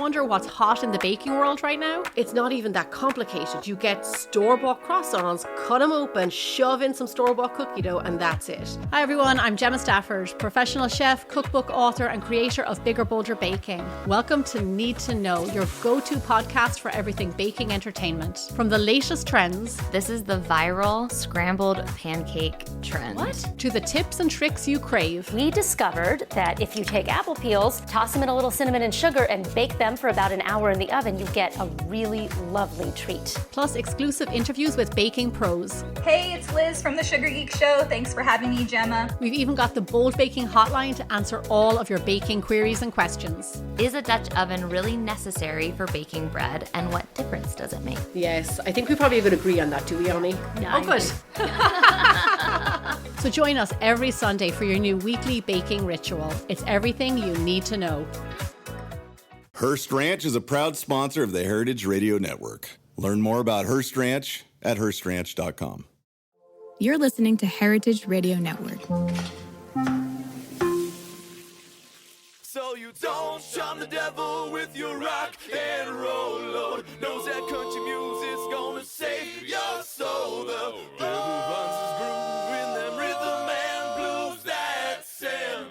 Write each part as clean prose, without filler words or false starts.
wonder what's hot in the baking world right now? It's not even that complicated. You get store-bought croissants, cut them open, shove in some store-bought cookie dough, and that's it. Hi everyone, I'm Gemma Stafford, professional chef, cookbook author, and creator of Bigger Bolder Baking. Welcome to Need to Know, your go-to podcast for everything baking entertainment. From the latest trends, this is the viral scrambled pancake trend. What? To the tips and tricks you crave. We discovered that if you take apple peels, toss them in a little cinnamon and sugar, and bake them for about an hour in the oven, you get a really lovely treat. Plus exclusive interviews with baking pros. Hey, it's Liz from the Sugar Geek Show. Thanks for having me, Gemma. We've even got the Bold Baking Hotline to answer all of your baking queries and questions. Is a Dutch oven really necessary for baking bread, and what difference does it make? Yes, I think we probably would agree on that, do we, Oni? Yeah, good. So join us every Sunday for your new weekly baking ritual. It's everything you need to know. Hearst Ranch is a proud sponsor of the Heritage Radio Network. Learn more about Hearst Ranch at HearstRanch.com. You're listening to Heritage Radio Network. So you don't charm the devil with your rock and roll load. Knows that country music's gonna save your soul. The devil runs his groove in them rhythm and blues that sound.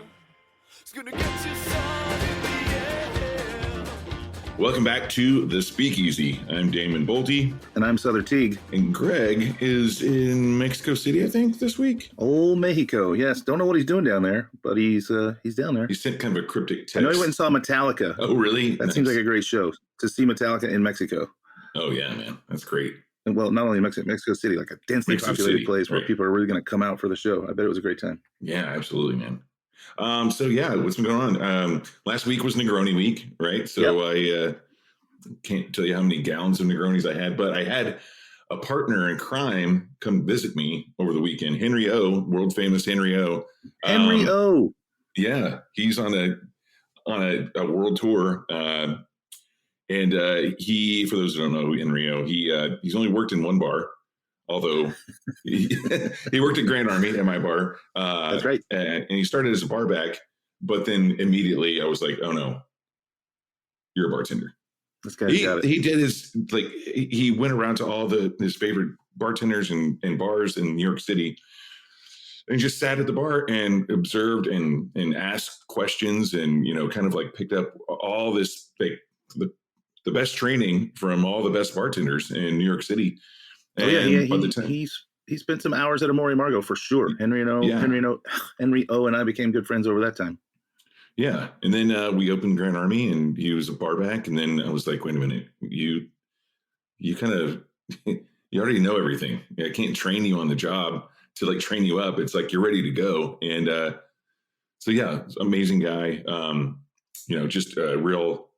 It's gonna get you, son, in the end. Welcome back to The Speakeasy. I'm Damon Boelte. And I'm Sother Teague. And Greg is in Mexico City, I think, this week. Old Mexico, yes. Don't know what he's doing down there, but he's down there. He sent kind of a cryptic text. I know he went and saw Metallica. Oh, really? That seems like a great show, to see Metallica in Mexico. Oh, yeah, man. That's great. And well, not only Mexico City, like a densely populated place where people are really going to come out for the show. I bet it was a great time. Yeah, absolutely, man. So yeah, what's been going on? Last week was Negroni week, right? So yep. I can't tell you how many gallons of Negronis I had, but I had a partner in crime come visit me over the weekend. Henry O, world famous Henry O. Henry O. Yeah, he's on a world tour, and he, for those who don't know who Henry O, he's only worked in one bar. Although he worked at Grand Army at my bar. That's right. And he started as a bar back, but then immediately I was like, oh no, you're a bartender. This guy's got it. He did he went around to all his favorite bartenders and bars in New York City and just sat at the bar and observed and asked questions and, kind of like picked up all this, like the best training from all the best bartenders in New York City. And he spent some hours at Amore Margot for sure. Henry O and I became good friends over that time. Yeah, and then we opened Grand Army, and he was a bar back, and then I was like, wait a minute, you kind of you already know everything. I can't train you on the job to like train you up. It's like you're ready to go, and so yeah, amazing guy. Just a real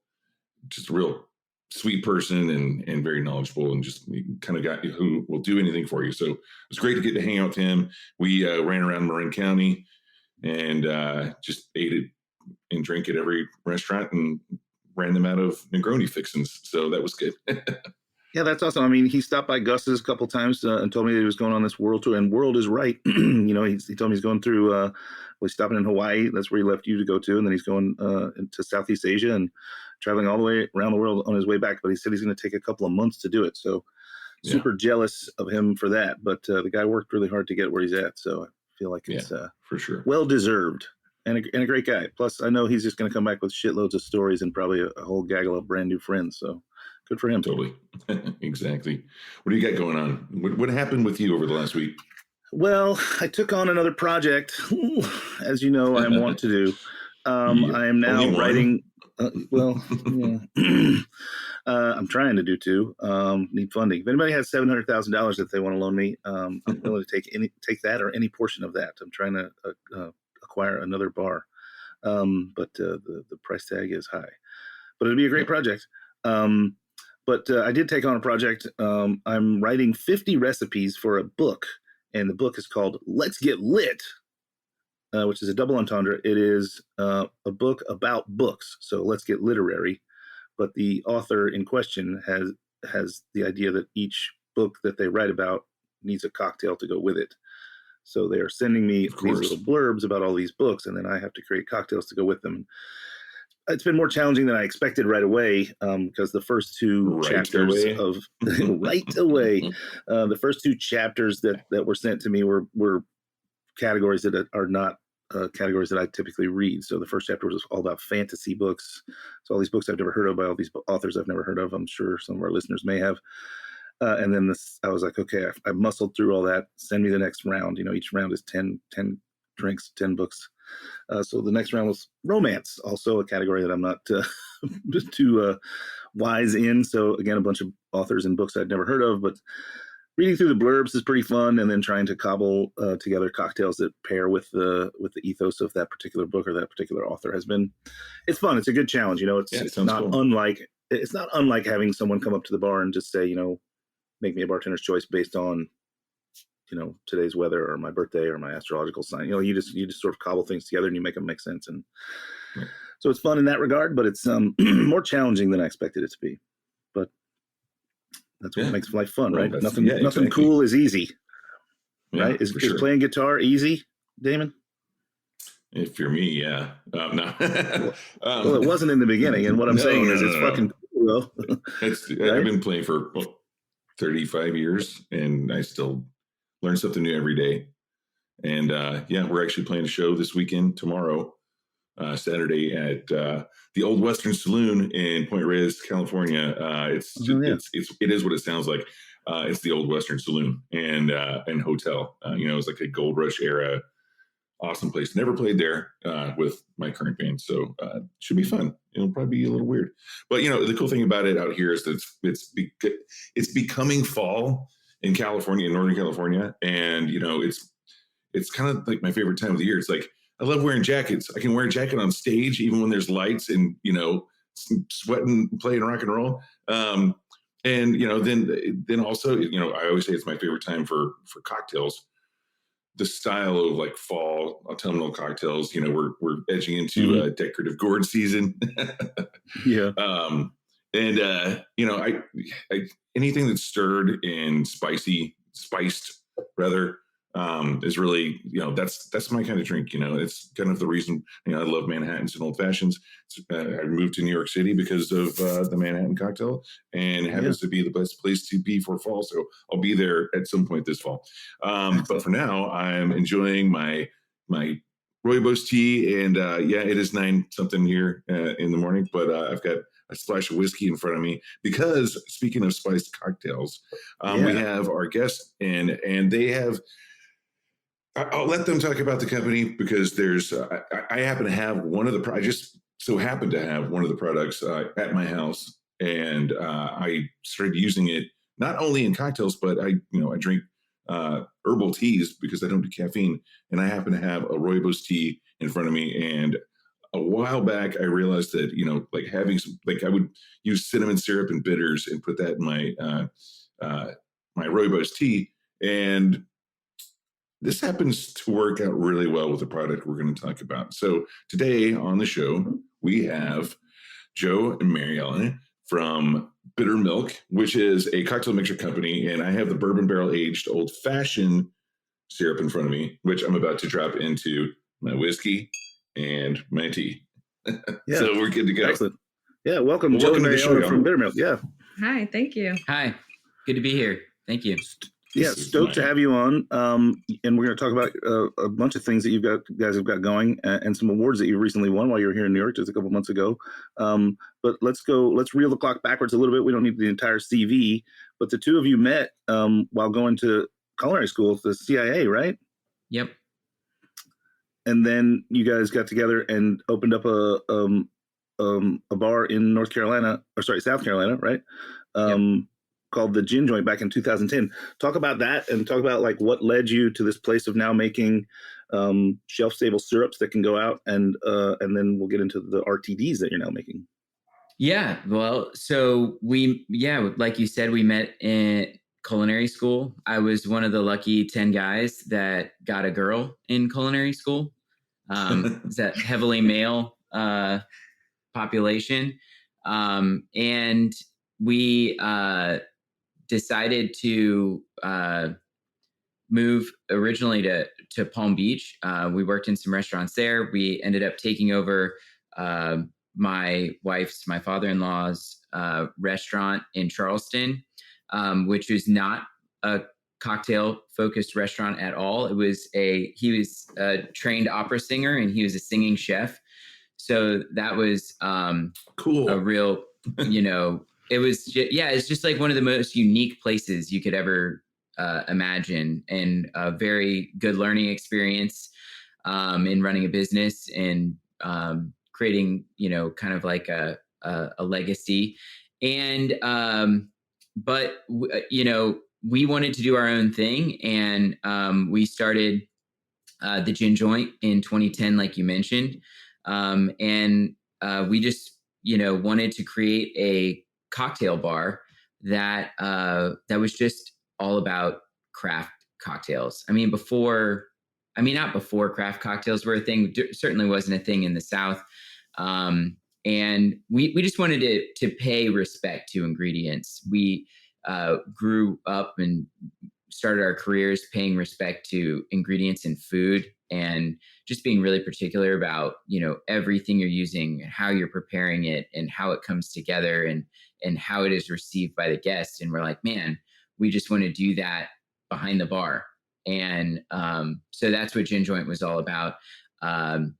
sweet person and very knowledgeable and just kind of guy who will do anything for you. So it was great to get to hang out with him. We ran around Marin County and just ate it and drank at every restaurant and ran them out of Negroni fixins. So that was good. Yeah, that's awesome. I mean, he stopped by Gus's a couple times and told me that he was going on this world tour. And world is right. He told me he's going through, he's stopping in Hawaii. That's where he left you to go to. And then he's going to Southeast Asia and traveling all the way around the world on his way back. But he said he's going to take a couple of months to do it. So super jealous of him for that. But the guy worked really hard to get where he's at. So I feel like it's for sure well-deserved. And a great guy. Plus, I know he's just going to come back with shitloads of stories and probably a whole gaggle of brand new friends. So good for him. Totally. Exactly. What do you got going on? What happened with you over the last week? Well, I took on another project, as you know, I want to do. I am now writing. I'm trying to do two. Need funding. If anybody has $700,000 that they want to loan me, I'm willing to take that or any portion of that. I'm trying to acquire another bar, but the price tag is high. But it'll be a great project. But I did take on a project. I'm writing 50 recipes for a book, and the book is called Let's Get Lit, which is a double entendre. It is a book about books, so let's get literary. But the author in question has the idea that each book that they write about needs a cocktail to go with it. So they are sending me these little blurbs about all these books, and then I have to create cocktails to go with them. it's been more challenging than I expected right away, because the first two chapters of right away, the first two chapters that were sent to me were categories that are not categories that I typically read. So the first chapter was all about fantasy books. So all these books I've never heard of by all these authors I've never heard of. I'm sure some of our listeners may have. And then I was like, okay, I muscled through all that. Send me the next round. Each round is 10 drinks, 10 books. So the next round was romance, also a category that I'm not too wise in. So again, a bunch of authors and books I'd never heard of, but reading through the blurbs is pretty fun, and then trying to cobble together cocktails that pair with the ethos of that particular book or that particular author it's fun. It's a good challenge. It's not cool. It's not unlike having someone come up to the bar and just say, make me a bartender's choice based on, today's weather or my birthday or my astrological sign. You just sort of cobble things together and you make them make sense. And so it's fun in that regard, but it's more challenging than I expected it to be. But that's what makes life fun, right? Nothing cool is easy, right? Is playing guitar easy, Damon? If you're me, yeah. No. Well, it wasn't in the beginning, and what I'm saying is it's fucking cool. Right? I've been playing for 35 years, and I still learn something new every day. And we're actually playing a show this weekend, tomorrow, Saturday at the Old Western Saloon in Point Reyes, California. It is what it sounds like. It's the Old Western Saloon and hotel. It's like a Gold Rush era, awesome place. Never played there with my current band, so should be fun. It'll probably be a little weird, but the cool thing about it out here is that it's becoming fall in California, in Northern California, and it's kind of like my favorite time of the year. It's like, I love wearing jackets. I can wear a jacket on stage, even when there's lights and, sweating, playing rock and roll. And, then also, I always say it's my favorite time for cocktails. The style of like fall autumnal cocktails, we're edging into decorative gourd season. Yeah. I anything that's stirred and spiced rather, is really, that's my kind of drink. It's kind of the reason, I love Manhattans and old fashions. I moved to New York City because of the Manhattan cocktail, and it happens to be the best place to be for fall. So I'll be there at some point this fall. But for now, I'm enjoying my rooibos tea, and it is 9 something here in the morning, but I've got a splash of whiskey in front of me because, speaking of spiced cocktails, we have our guests in, and they have. I'll let them talk about the company because I happen to have one of the. I just so happen to have one of the products at my house, and I started using it not only in cocktails, but I drink herbal teas because I don't do caffeine, and I happen to have a rooibos tea in front of me. And a while back, I realized that like having some, like I would use cinnamon syrup and bitters and put that in my my rooibos tea, and this happens to work out really well with the product we're going to talk about. So today on the show, we have Joe and MariElena from Bittermilk, which is a cocktail mixture company. And I have the bourbon barrel aged old fashioned syrup in front of me, which I'm about to drop into my whiskey and my tea. So we're good to go. Excellent. Yeah. Welcome Joe and MariElena from Bittermilk. Yeah. Hi. Thank you. Hi. Good to be here. Thank you. Yeah, stoked to have you on, and we're going to talk about a bunch of things that guys have got going, and some awards that you recently won while you were here in New York just a couple months ago. But let's reel the clock backwards a little bit. We don't need the entire CV, but the two of you met while going to culinary school at the CIA, right? Yep. And then you guys got together and opened up a bar in South Carolina, right? Yep. Called the Gin Joint back in 2010. Talk about that and talk about like what led you to this place of now making shelf stable syrups that can go out, and then we'll get into the RTDs that you're now making. Yeah, well, so like you said, we met in culinary school. I was one of the lucky 10 guys that got a girl in culinary school. It's that heavily male population, and we decided to move originally to Palm Beach. We worked in some restaurants there. We ended up taking over my father-in-law's restaurant in Charleston, which was not a cocktail focused restaurant at all. He was a trained opera singer and he was a singing chef. So that was cool. A real, it's just like one of the most unique places you could ever imagine, and a very good learning experience in running a business and creating, kind of like a legacy. And we wanted to do our own thing, and we started the Gin Joint in 2010, like you mentioned. And we just, wanted to create a cocktail bar that was just all about craft cocktails. I mean, not before craft cocktails were a thing, certainly wasn't a thing in the South. And we just wanted to pay respect to ingredients. We grew up and started our careers paying respect to ingredients in food, and just being really particular about, everything you're using, how you're preparing it, and how it comes together, and how it is received by the guest. And we're like, man, we just want to do that behind the bar. And so that's what Gin Joint was all about. And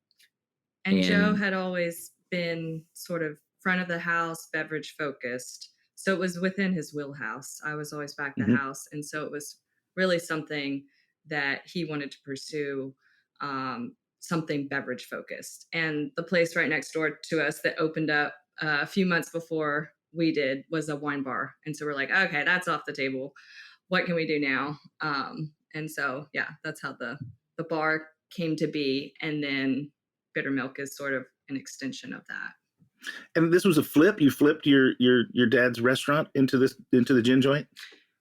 Joe had always been sort of front of the house, beverage focused. So it was within his wheelhouse. I was always back the house. And so it was really something that he wanted to pursue, something beverage focused. And the place right next door to us that opened up a few months before we did was a wine bar. And so we're like, okay, that's off the table. What can we do now? And so, yeah, that's how the bar came to be. And then Bittermilk is sort of an extension of that. And this was a flip. You flipped your dad's restaurant into the Gin Joint.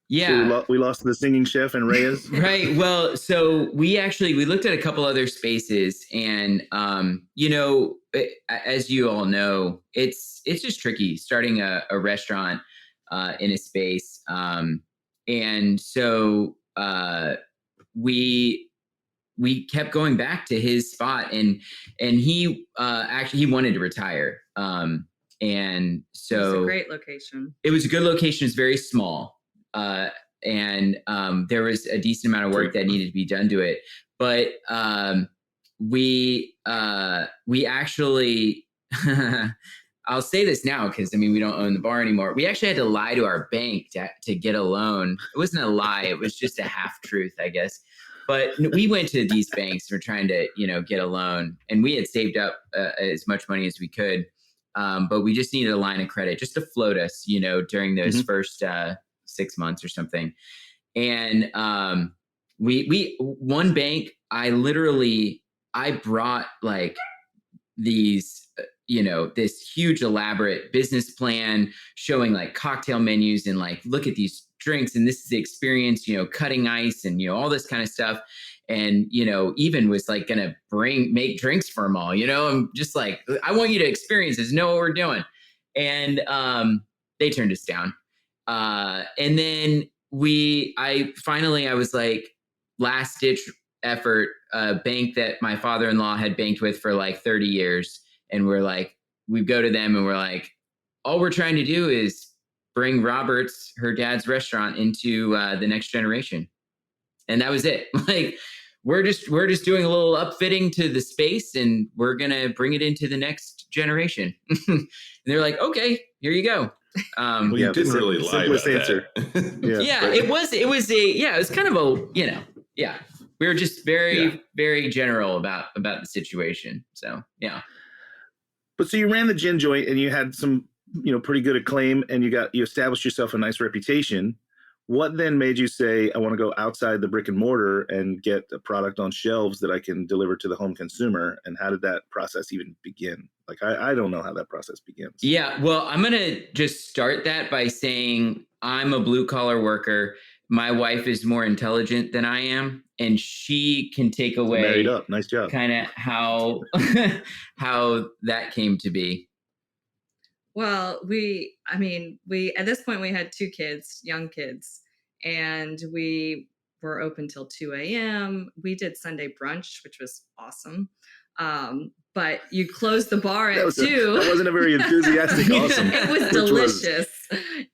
Yeah, so we lost the singing chef and Reyes. Right. Well, so we looked at a couple other spaces, and as you all know, it's just tricky starting a restaurant in a space, and so we kept going back to his spot, and he he wanted to retire. And so it was a great location. It was a good location. It's very small. And there was a decent amount of work that needed to be done to it. But we actually, I'll say this now because, we don't own the bar anymore. We actually had to lie to our bank to get a loan. It wasn't a lie. It was just a half truth, I guess. But we went to these banks. We're trying to, get a loan, and we had saved up as much money as we could. But we just needed a line of credit just to float us, during those first 6 months or something. And we one bank, I brought like these, this huge elaborate business plan showing like cocktail menus and like, look at these drinks, and this is the experience, cutting ice and, all this kind of stuff. And, even was like going to make drinks for them all, I'm just like, I want you to experience this, know what we're doing. And they turned us down. And then I was like, last ditch effort, a bank that my father-in-law had banked with for like 30 years. And we're like, we go to them and we're like, all we're trying to do is bring Robert's, her dad's restaurant, into the next generation. And that was it. Like, we're just doing a little upfitting to the space, and we're going to bring it into the next generation. And they're like, okay, here you go. Well, you didn't really lie about answer. that. It was kind of a, we were just very, very general about the situation. So, yeah. But so you ran the Gin Joint and you had some, pretty good acclaim, and you established yourself a nice reputation. What then made you say, I want to go outside the brick and mortar and get a product on shelves that I can deliver to the home consumer? And how did that process even begin? Like, I don't know how that process begins. Yeah, well, I'm going to just start that by saying I'm a blue collar worker. My wife is more intelligent than I am, and she can take away married up. Nice job. Kind of how that came to be. Well, we at this point we had 2 kids, young kids, and we were open till 2 a.m. We did Sunday brunch, which was awesome. but you close the bar at 2. That wasn't a very enthusiastic awesome. It was delicious.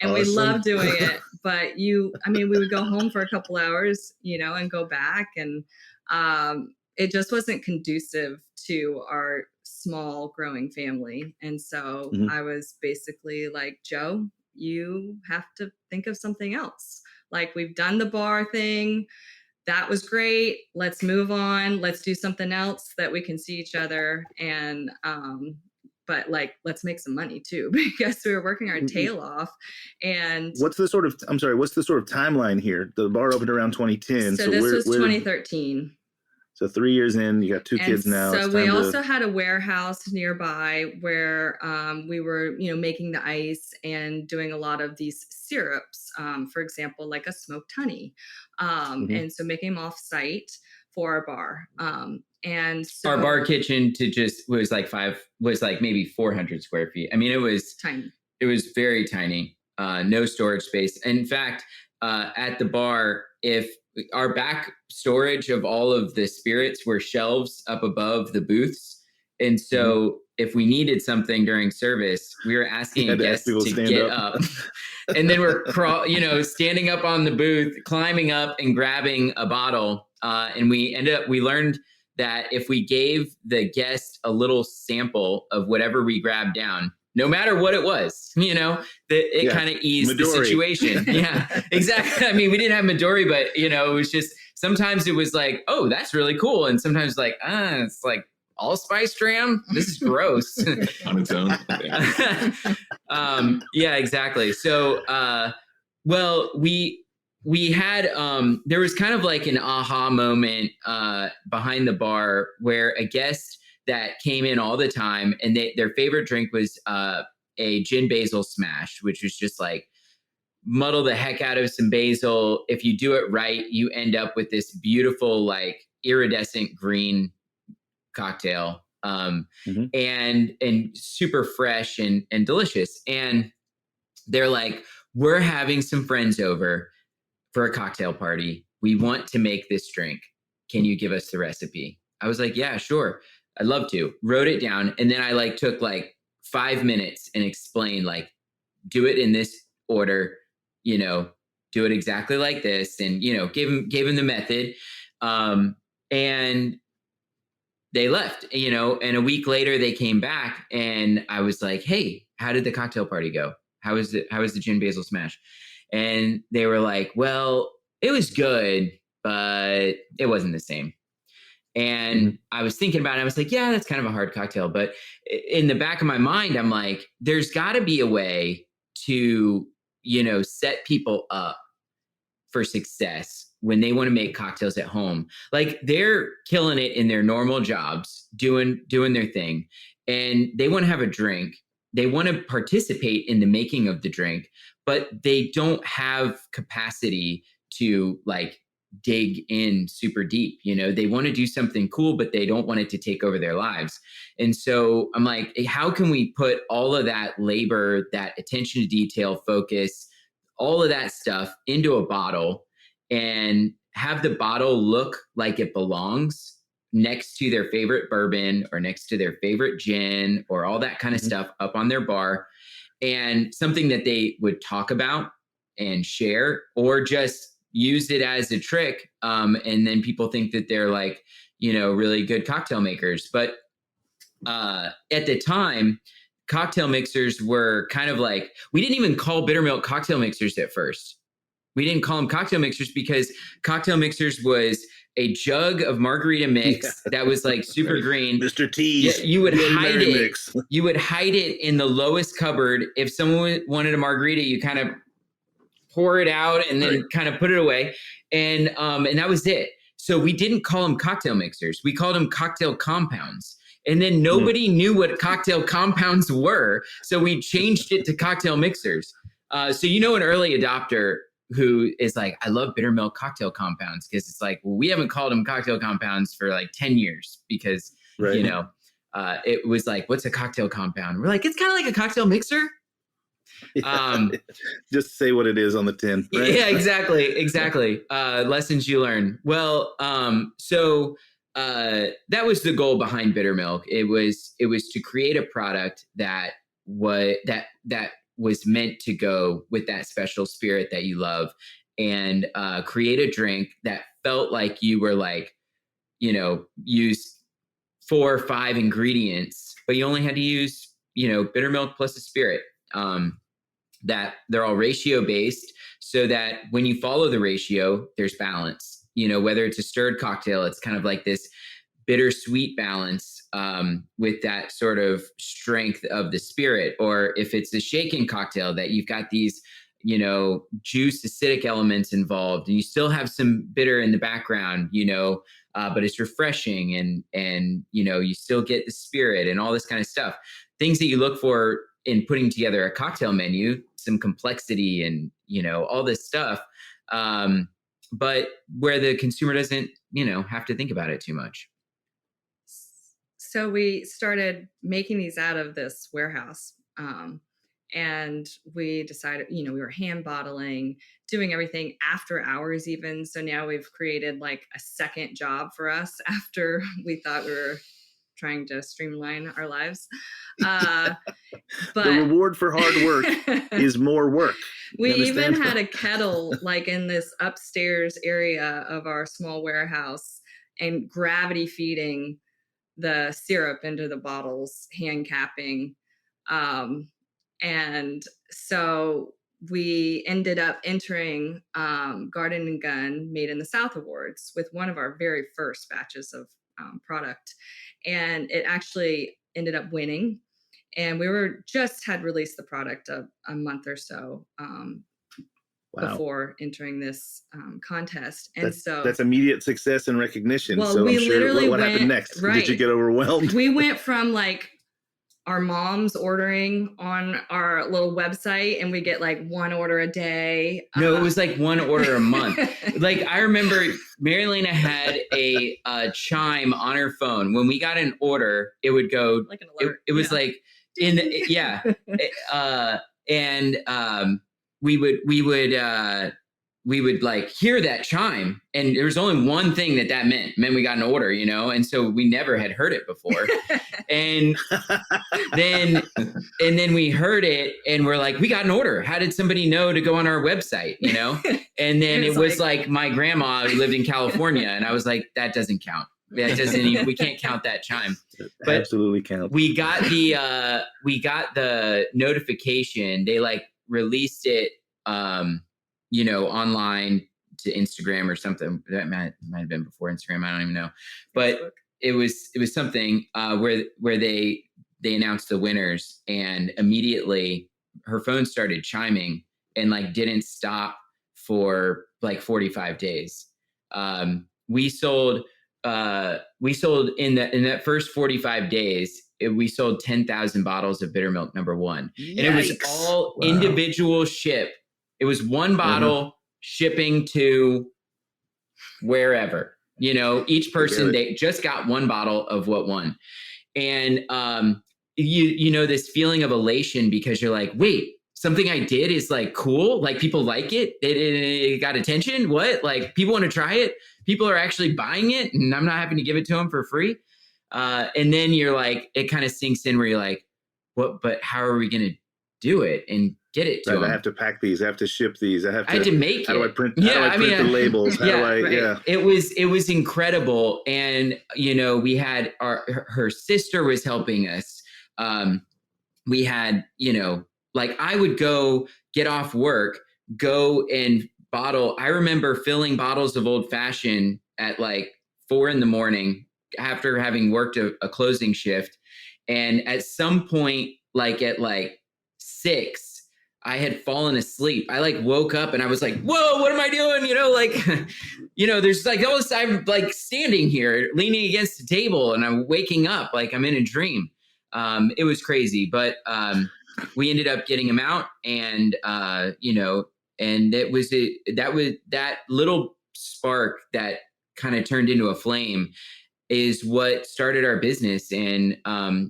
And we loved doing it. But we would go home for a couple hours, and go back. And it just wasn't conducive to our small growing family. And so I was basically like, Joe, you have to think of something else. Like, we've done the bar thing. That was great. Let's move on. Let's do something else that we can see each other. And, but like, let's make some money too, because we were working our tail off. And what's the sort of timeline here? The bar opened around 2010. So this was 2013. So 3 years in, you got 2 kids now. So we also had a warehouse nearby where we were, making the ice and doing a lot of these syrups. For example, like a smoked honey. And so making them off site for our bar. And so our bar kitchen was like maybe 400 square feet. I mean, it was tiny. It was very tiny. No storage space. In fact, at the bar, if our back storage of all of the spirits were shelves up above the booths. And so if we needed something during service, we were asking guests to get up. And then we're standing up on the booth, climbing up and grabbing a bottle. And we learned that if we gave the guest a little sample of whatever we grabbed down, no matter what it was, it kind of eased the situation. Yeah, exactly. I mean, we didn't have Midori, but, it was just, sometimes it was like, oh, that's really cool. And sometimes like, it's like allspice dram. This is gross. On its own. Yeah, exactly. So, we had, there was kind of like an aha moment behind the bar where a guest that came in all the time, and their favorite drink was a gin basil smash, which was just like muddle the heck out of some basil. If you do it right, you end up with this beautiful, like iridescent green cocktail, and super fresh and delicious. And they're like, we're having some friends over for a cocktail party. We want to make this drink. Can you give us the recipe? I was like, yeah, sure. I'd love to. Wrote it down. And then I took 5 minutes and explained, do it in this order, do it exactly like this. And, gave him the method. And they left, and a week later they came back and I was like, hey, how did the cocktail party go? How was the gin basil smash? And they were like, well, it was good, but it wasn't the same. And I was thinking about it. I was like, yeah, that's kind of a hard cocktail. But in the back of my mind, I'm like, there's got to be a way to, set people up for success when they want to make cocktails at home. Like, they're killing it in their normal jobs, doing their thing. And they want to have a drink. They want to participate in the making of the drink, but they don't have capacity to dig in super deep. They want to do something cool, but they don't want it to take over their lives. And so I'm like, how can we put all of that labor, that attention to detail, focus, all of that stuff into a bottle and have the bottle look like it belongs next to their favorite bourbon or next to their favorite gin or all that kind of stuff up on their bar, and something that they would talk about and share, or just use it as a trick. And then people think that they're really good cocktail makers. But at the time, cocktail mixers were kind of we didn't even call Bittermilk cocktail mixers at first. We didn't call them cocktail mixers because cocktail mixers was a jug of margarita mix that was super green. Mr. T's. You would hide it. Mix. You would hide it in the lowest cupboard. If someone wanted a margarita, you kind of pour it out and then kind of put it away. And that was it. So we didn't call them cocktail mixers. We called them cocktail compounds. And then nobody knew what cocktail compounds were. So we changed it to cocktail mixers. So an early adopter who is I love Bittermilk cocktail compounds, because it's we haven't called them cocktail compounds for 10 years because, it was what's a cocktail compound? We're it's kind of like a cocktail mixer. Just say what it is on the tin. Right? Yeah, exactly. Lessons you learn. Well, so that was the goal behind Bittermilk. It was to create a product that was meant to go with that special spirit that you love, and create a drink that felt like you were like, use 4 or 5 ingredients, but you only had to use, Bittermilk plus a spirit. That they're all ratio based, so that when you follow the ratio, there's balance. Whether it's a stirred cocktail, it's kind of like this bittersweet balance with that sort of strength of the spirit. Or if it's a shaken cocktail, that you've got these, juice, acidic elements involved, and you still have some bitter in the background, but it's refreshing, and you still get the spirit and all this kind of stuff. Things that you look for in putting together a cocktail menu, some complexity and, all this stuff. But where the consumer doesn't, have to think about it too much. So we started making these out of this warehouse. And we decided, we were hand bottling, doing everything after hours even. So now we've created like a second job for us after we thought we were trying to streamline our lives. But the reward for hard work is more work. We even had a kettle like in this upstairs area of our small warehouse, and gravity feeding the syrup into the bottles, hand capping. And so we ended up entering Garden and Gun Made in the South Awards with one of our very first batches of product. And it actually ended up winning. And we had released the product a month or so before entering this contest. And that's immediate success and recognition. Well, so we I'm sure literally what happened next? Right. Did you get overwhelmed? We went from like our moms ordering on our little website, and we get like 1 order a day. No, it was like 1 order a month. Like I remember MariElena had a chime on her phone. When we got an order, it would go, like an alert. It was like we would like hear that chime, and there was only one thing that meant. It meant we got an order, and so we never had heard it before. And then we heard it, and we're like, we got an order. How did somebody know to go on our website? And then it was like my grandma who lived in California, and I was like, that doesn't count. That doesn't even, we can't count that chime. But absolutely count. We got the notification. They like released it online to Instagram or something. That might have been before Instagram. I don't even know, but Facebook. It was something where they announced the winners, and immediately her phone started chiming and like didn't stop for like 45 days. We sold in that first 45 days. We sold 10,000 bottles of Bittermilk #1, and it was all individual ship. It was one bottle shipping to wherever, each person, they just got one bottle of what won. And, this feeling of elation, because you're like, wait, something I did is like cool. Like people like it. It got attention. What? Like people want to try it. People are actually buying it, and I'm not having to give it to them for free. And then you're like, it kind of sinks in where you're like, what, but how are we going to do it and get it to them? I have to pack these. I have to ship these. I had to make it. How do I print the labels? It was incredible. And, we had her sister was helping us. We had, like I would go get off work, go and bottle. I remember filling bottles of old fashioned at like 4 a.m. after having worked a closing shift. And at some point, like at like 6, I had fallen asleep. I like woke up and I was like, whoa, what am I doing? There's like all this, I'm like standing here leaning against the table, and I'm waking up like I'm in a dream. It was crazy, but we ended up getting them out, and and it was that little spark that kind of turned into a flame is what started our business, and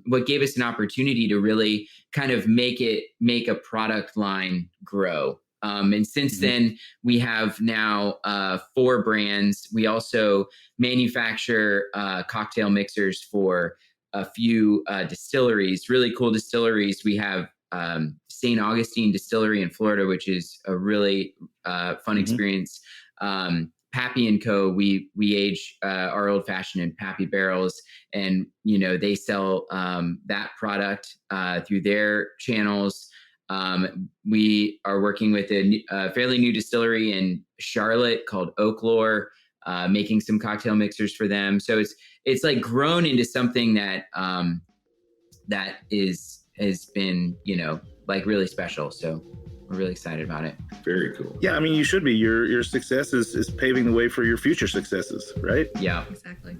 what gave us an opportunity to really kind of make a product line grow. And since then, we have now 4 brands. We also manufacture cocktail mixers for a few distilleries, really cool distilleries. We have St. Augustine Distillery in Florida, which is a really fun experience. Pappy & Co. We age our old fashioned in Pappy barrels, and they sell that product through their channels. We are working with a fairly new distillery in Charlotte called Oaklore, making some cocktail mixers for them. So it's like grown into something that has been like really special. So we're really excited about it. Very cool. Yeah, I mean, you should be. Your success is paving the way for your future successes, right? Yeah, exactly.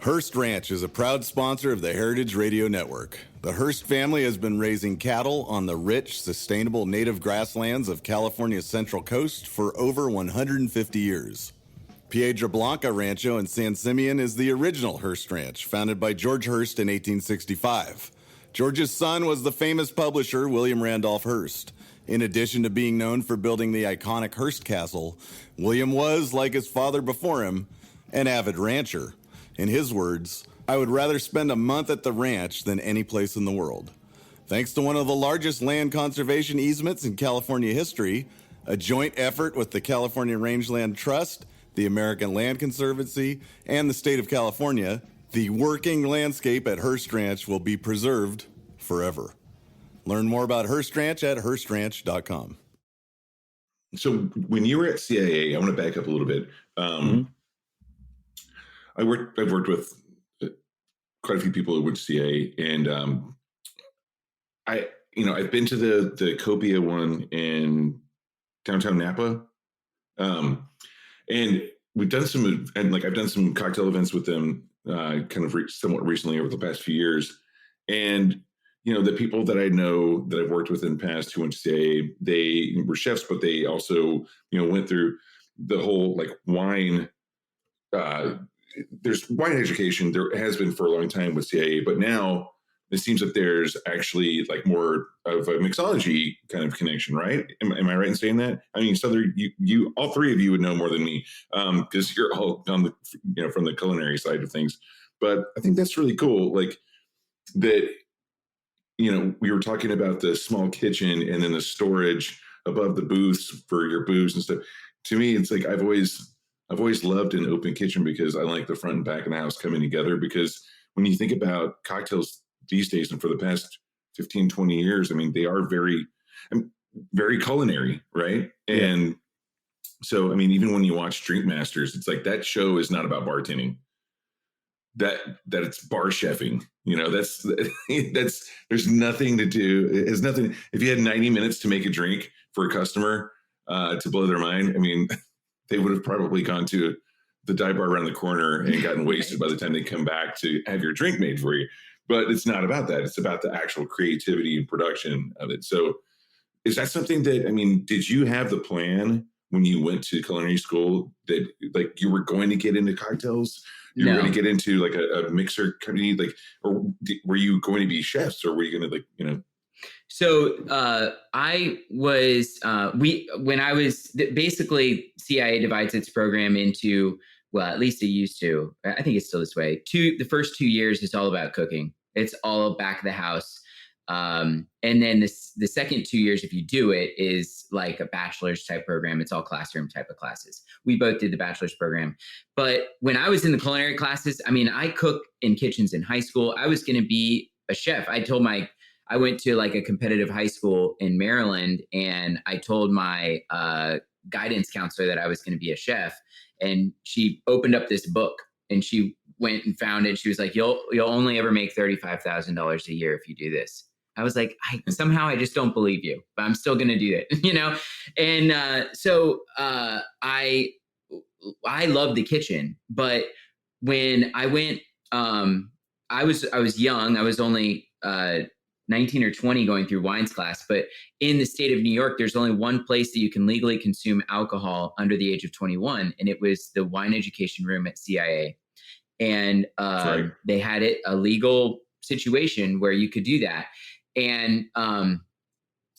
Hearst Ranch is a proud sponsor of the Heritage Radio Network. The Hearst family has been raising cattle on the rich, sustainable native grasslands of California's Central Coast for over 150 years. Piedra Blanca Rancho in San Simeon is the original Hearst Ranch, founded by George Hearst in 1865. George's son was the famous publisher William Randolph Hearst. In addition to being known for building the iconic Hearst Castle, William was, like his father before him, an avid rancher. In his words, "I would rather spend a month at the ranch than any place in the world." Thanks to one of the largest land conservation easements in California history, a joint effort with the California Rangeland Trust, the American Land Conservancy, and the state of California, the working landscape at Hearst Ranch will be preserved forever. Learn more about Hearst Ranch at HearstRanch.com. So when you were at CIA, I want to back up a little bit. I've worked with quite a few people who went to CIA, and I've been to the Copia one in downtown Napa, and we've done some, and I've done some cocktail events with them, somewhat recently over the past few years, and the people that I know that I've worked with in the past who went to CIA, they were chefs, but they also went through the whole wine. There's wine education. There has been for a long time with CIA, but now it seems that there's actually more of a mixology kind of connection, right? Am I right in saying that? I mean, Sother, you all three of you would know more than me because you're all on the from the culinary side of things. But I think that's really cool. That we were talking about the small kitchen and then the storage above the booths for your booze and stuff. To me, it's I've always loved an open kitchen because I like the front and back of the house coming together. Because when you think about cocktails these days and for the past 15, 20 years, I mean, they are very, very culinary, right? Yeah. And so, I mean, even when you watch Drink Masters, it's that show is not about bartending. That it's bar chefing, that's there's nothing to do. It's nothing. If you had 90 minutes to make a drink for a customer to blow their mind, I mean, they would have probably gone to the dive bar around the corner and gotten wasted by the time they come back to have your drink made for you. But it's not about that. It's about the actual creativity and production of it. So is that something that, I mean, did you have the plan when you went to culinary school that you were going to get into cocktails? You were going to get into a mixer company, or were you going to be chefs, or were you going to So I was, when I was, basically CIA divides its program into, well, at least it used to, I think it's still this way. The first 2 years is all about cooking. It's all back of the house. And then the second 2 years, if you do it, is like a bachelor's type program. It's all classroom type of classes. We both did the bachelor's program. But when I was in the culinary classes, I mean, I cooked in kitchens in high school. I was going to be a chef. I went to a competitive high school in Maryland, and I told my guidance counselor that I was going to be a chef. And she opened up this book and she went and found it. She was like, you'll only ever make $35,000 a year if you do this. I was like, I just don't believe you, but I'm still going to do it, And so I love the kitchen, but when I went, I was young. I was only 19 or 20 going through wines class, but in the state of New York, there's only one place that you can legally consume alcohol under the age of 21. And it was the wine education room at CIA. And they had it a legal situation where you could do that. And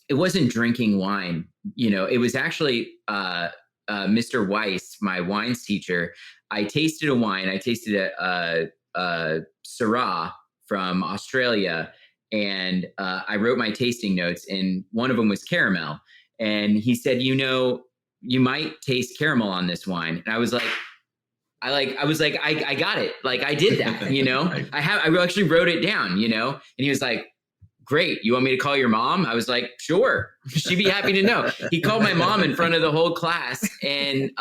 it wasn't drinking wine. It was actually Mr. Weiss, my wines teacher. I tasted a wine. I tasted a Syrah from Australia, and I wrote my tasting notes, and one of them was caramel. And he said, you might taste caramel on this wine. And I was like, I got it. Like, I did that, I actually wrote it down, and he was like, great. You want me to call your mom? I was like, sure. She'd be happy to know. He called my mom in front of the whole class and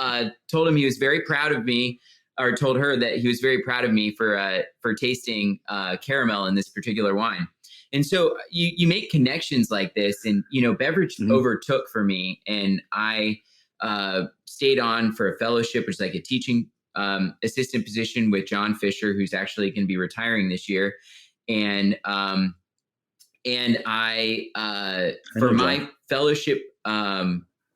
told him he was very proud of me, or told her that he was very proud of me for tasting caramel in this particular wine. And so you make connections like this, and, beverage overtook for me. And I stayed on for a fellowship, which is like a teaching assistant position with John Fisher, who's actually going to be retiring this year. And I for my fellowship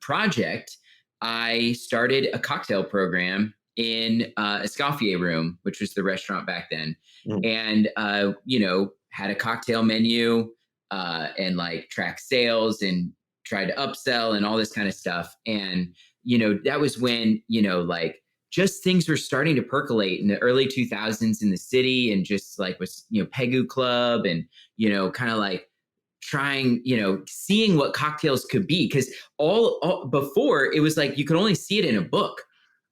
project, I started a cocktail program in Escoffier Room, which was the restaurant back then. And, had a cocktail menu and like track sales and tried to upsell and all this kind of stuff. And, that was when, like, just things were starting to percolate in the early 2000s in the city, and just like was, Pegu Club, and, kind of like trying, seeing what cocktails could be. Because all before, it was like you could only see it in a book,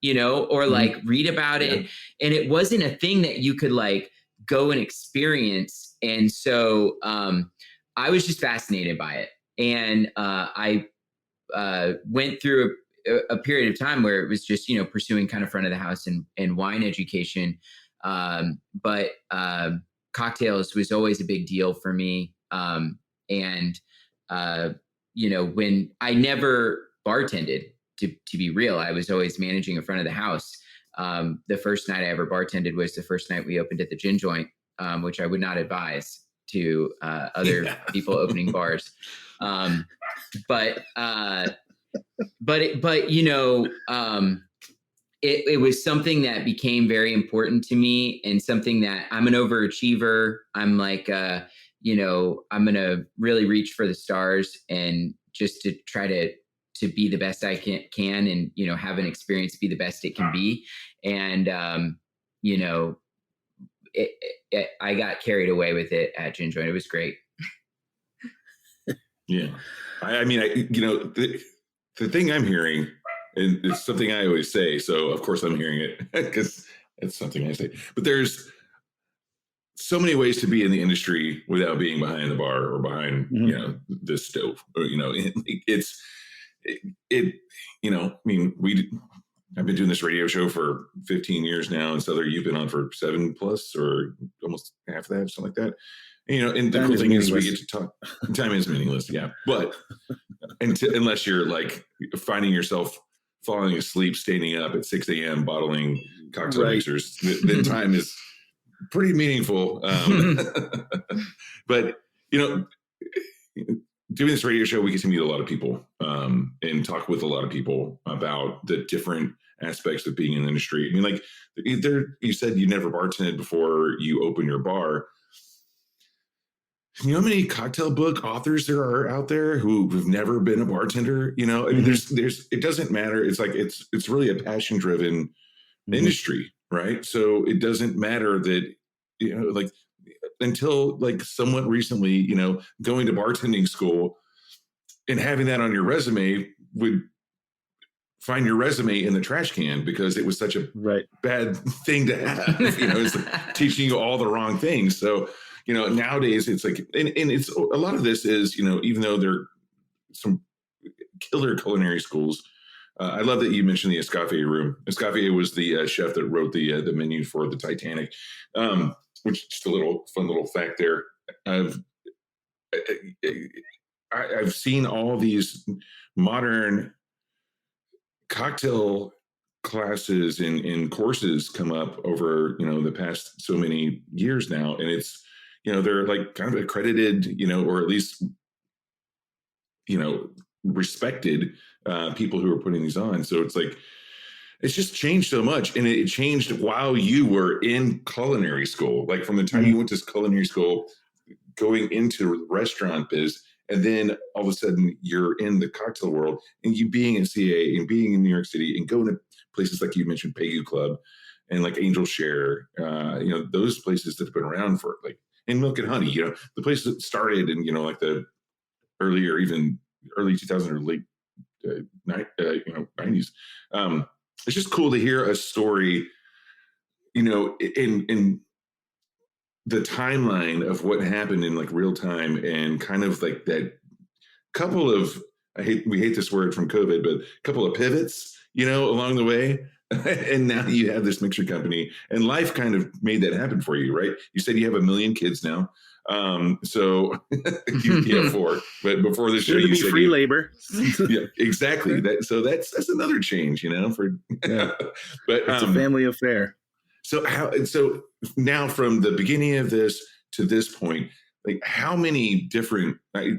or like read about it. And it wasn't a thing that you could like go and experience. And so I was just fascinated by it. And I went through a period of time where it was just, pursuing kind of front of the house and wine education. But cocktails was always a big deal for me. When I never bartended, to be real, I was always managing in front of the house. The first night I ever bartended was the first night we opened at the Gin Joint, which I would not advise to other people opening bars. It was something that became very important to me, and something that I'm an overachiever. I'm like, I'm going to really reach for the stars, and just to try to be the best I can and, have an experience be the best it can be. And, I got carried away with it at Gin Joint. It was great. Yeah. The thing I'm hearing, and it's something I always say, so of course I'm hearing it because it's something I say, but there's so many ways to be in the industry without being behind the bar or behind, the stove, or, I've been doing this radio show for 15 years now, and Sother, you've been on for 7+ or almost half that, something like that. And the cool thing is we get to talk. Time is meaningless, yeah. But unless you're like finding yourself falling asleep, standing up at 6 a.m. bottling cocktail mixers, then time is pretty meaningful. But doing this radio show, we get to meet a lot of people and talk with a lot of people about the different aspects of being in the industry. Like you said, you never bartended before you open your bar. You know how many cocktail book authors there are out there who've never been a bartender? There's it doesn't matter. It's like it's really a passion driven industry, right? So it doesn't matter that like until like somewhat recently, going to bartending school and having that on your resume would find your resume in the trash can because it was such a bad thing to have. It's like teaching you all the wrong things. So nowadays it's like, and it's a lot of this is, even though there are some killer culinary schools, I love that you mentioned the Escoffier Room. Escoffier was the chef that wrote the menu for the Titanic, which is just a fun little fact there. I've seen all these modern cocktail classes and courses come up over the past so many years now, and it's they're like kind of accredited or at least respected people who are putting these on. So it's like it's just changed so much, and it changed while you were in culinary school. Like from the time you went to culinary school, going into the restaurant biz, And then all of a sudden you're in the cocktail world, and you being in CA and being in New York City and going to places like you mentioned, Pegu Club and like Angel Share, those places that have been around for like, and Milk and Honey, the places that started in, like the earlier, even early 2000s or late 90s. It's just cool to hear a story, in the timeline of what happened in like real time, and kind of like that couple of, we hate this word from COVID, but a couple of pivots, along the way. And now you have this mixer company, and life kind of made that happen for you, right? You said you have 1 million kids now. So you have 4, but before the show, you said free labor. Yeah, exactly. That's another change, but it's a family affair. So now from the beginning of this to this point, like how many different, I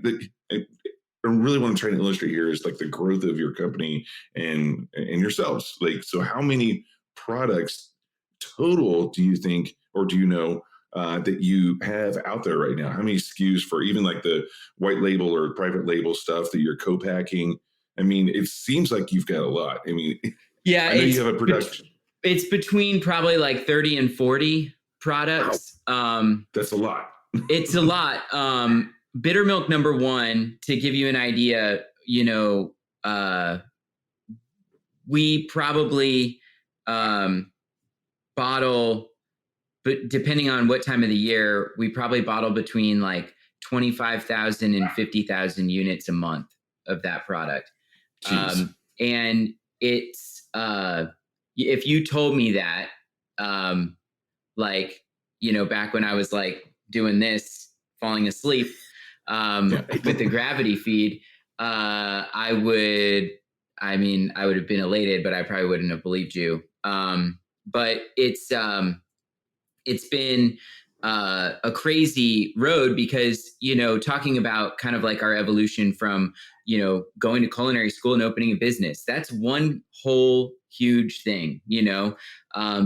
really want to try and illustrate here is like the growth of your company and yourselves. Like, so how many products total do you think, or do you know, that you have out there right now? How many SKUs for even like the white label or private label stuff that you're co-packing? I mean, it seems like you've got a lot. I mean, yeah, I know you have a production. It's between probably like 30 and 40 products. Wow. That's a lot. It's a lot. Bittermilk #1, to give you an idea, we probably bottle, but depending on what time of the year, we probably bottle between like 25,000 and 50,000 units a month of that product. And it's, if you told me that, back when I was like doing this, falling asleep, with the gravity feed, I would have been elated, but I probably wouldn't have believed you. But it's been a crazy road because, talking about kind of like our evolution from, going to culinary school and opening a business, that's one whole huge thing,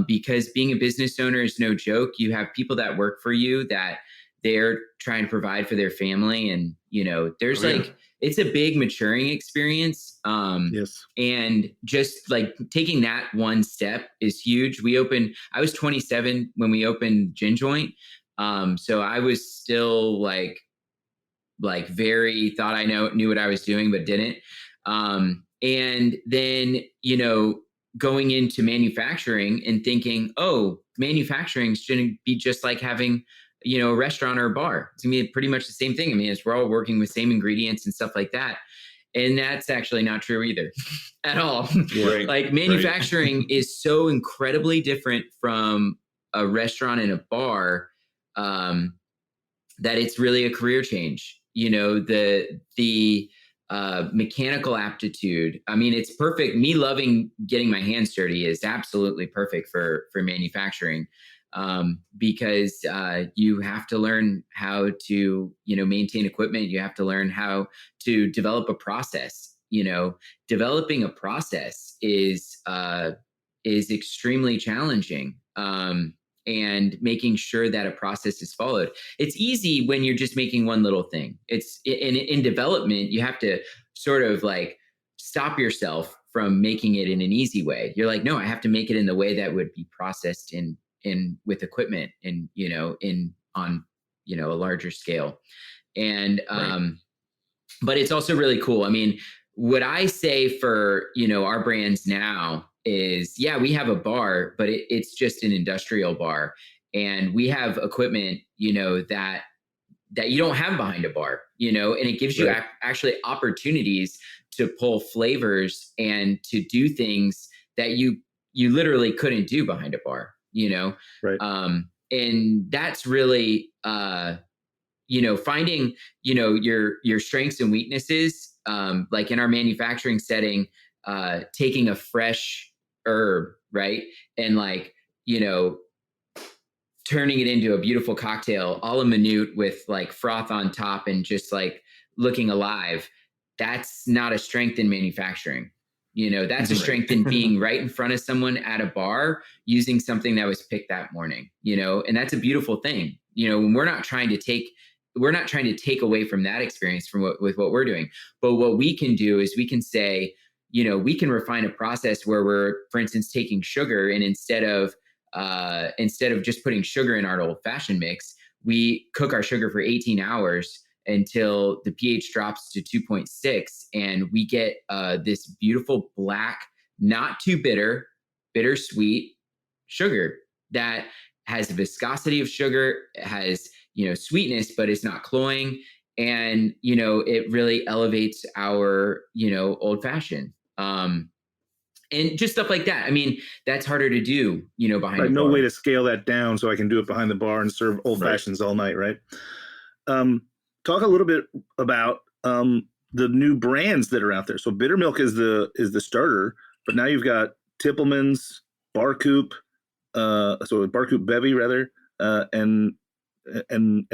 because being a business owner is no joke. You have people that work for you that they're trying to provide for their family. And, there's it's a big maturing experience. Yes. And just like taking that one step is huge. I was 27 when we opened Gin Joint. So I was still like very thought I knew what I was doing, but didn't. And then, going into manufacturing and thinking, oh, manufacturing shouldn't be just like having, a restaurant or a bar. It's gonna be pretty much the same thing. I mean, we're all working with same ingredients and stuff like that. And that's actually not true either at all. Right. Like manufacturing is so incredibly different from a restaurant and a bar, that it's really a career change. The mechanical aptitude. I mean, it's perfect. Me loving getting my hands dirty is absolutely perfect for manufacturing. Because you have to learn how to, maintain equipment. You have to learn how to develop a process. Developing a process is extremely challenging. And making sure that a process is followed. It's easy when you're just making one little thing. It's in development, you have to sort of like stop yourself from making it in an easy way. You're like, no, I have to make it in the way that would be processed in with equipment and, on a larger scale. And, but it's also really cool. I mean, what I say for, our brands now is, yeah, we have a bar, but it's just an industrial bar. And we have equipment, that you don't have behind a bar, and it gives you actually opportunities to pull flavors and to do things that you literally couldn't do behind a bar. Right. And that's really, finding, your strengths and weaknesses, like in our manufacturing setting, taking a fresh herb, right. And like, turning it into a beautiful cocktail, a la minute with like froth on top and just like looking alive. That's not a strength in manufacturing. That's a strength in being right in front of someone at a bar using something that was picked that morning, and that's a beautiful thing. When we're not trying to take we're not trying to take away from that experience with what we're doing. But what we can do is we can say, we can refine a process where we're, for instance, taking sugar, and instead of just putting sugar in our old fashioned mix, we cook our sugar for 18 hours until the pH drops to 2.6, and we get this beautiful black, not too bittersweet sugar that has a viscosity of sugar, has, sweetness, but it's not cloying. And, it really elevates our, old fashioned. And just stuff like that. I mean, that's harder to do, behind the bar. No way to scale that down so I can do it behind the bar and serve old fashions all night, right? Talk a little bit about the new brands that are out there. So Bittermilk is the starter, but now you've got Tipplemans, Barcoop, Barcoop Bevy rather, and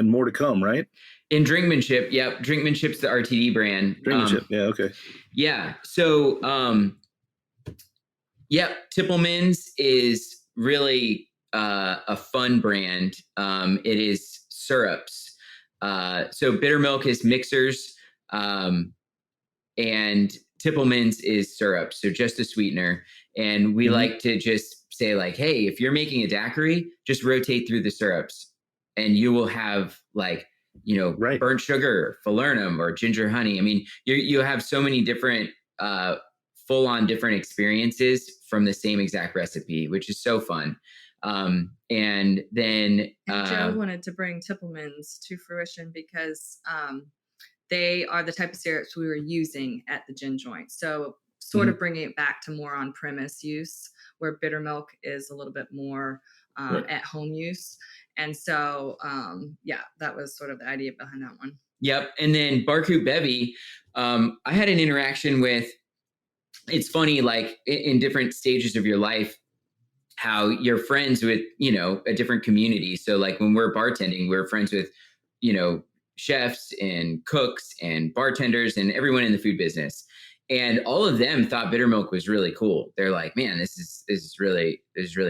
more to come, right? In Drinkmanship, yep. Drinkmanship's the RTD brand. Drinkmanship, yeah, okay. Yeah. So, Tipplemans is really a fun brand. It is syrups. So Bittermilk is mixers, and Tipplemans is syrups. So just a sweetener. And we like to just say like, hey, if you're making a daiquiri, just rotate through the syrups and you will have like, burnt sugar, falernum, or ginger honey. I mean, you have so many different, full-on different experiences from the same exact recipe, which is so fun. And then Joe wanted to bring Tipplemans to fruition because they are the type of syrups we were using at the gin joint. So sort of bringing it back to more on-premise use, where Bittermilk is a little bit more at home use. And so, that was sort of the idea behind that one. Yep. And then Barcoop Bevy, I had an interaction with, it's funny, like in different stages of your life, how you're friends with, a different community. So like when we're bartending, we're friends with, chefs and cooks and bartenders and everyone in the food business. And all of them thought Bittermilk was really cool. They're like, man, this is really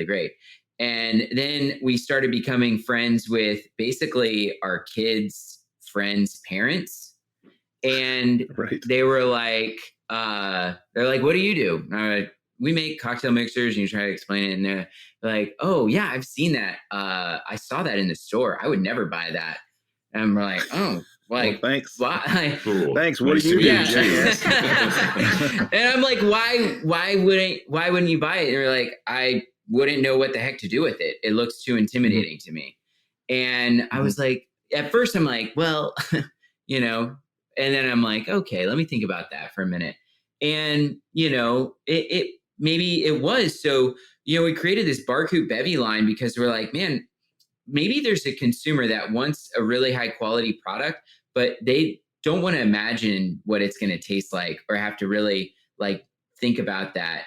great. And then we started becoming friends with basically our kids' friends' parents. And they were like, they're like, what do you do? And I'm like, we make cocktail mixers, and you try to explain it. And they're like, oh yeah, I've seen that. I saw that in the store. I would never buy that. And we're like, oh, like, well, thanks. Why? Cool. Thanks. What do you do? Yeah. And I'm like, why wouldn't you buy it? And they're like, I wouldn't know what the heck to do with it. It looks too intimidating to me. And I was like, at first I'm like, well, and then I'm like, okay, let me think about that for a minute. And, it maybe it was. So, we created this Barcoop Bevy line because we're like, man, maybe there's a consumer that wants a really high quality product, but they don't want to imagine what it's going to taste like or have to really like think about that,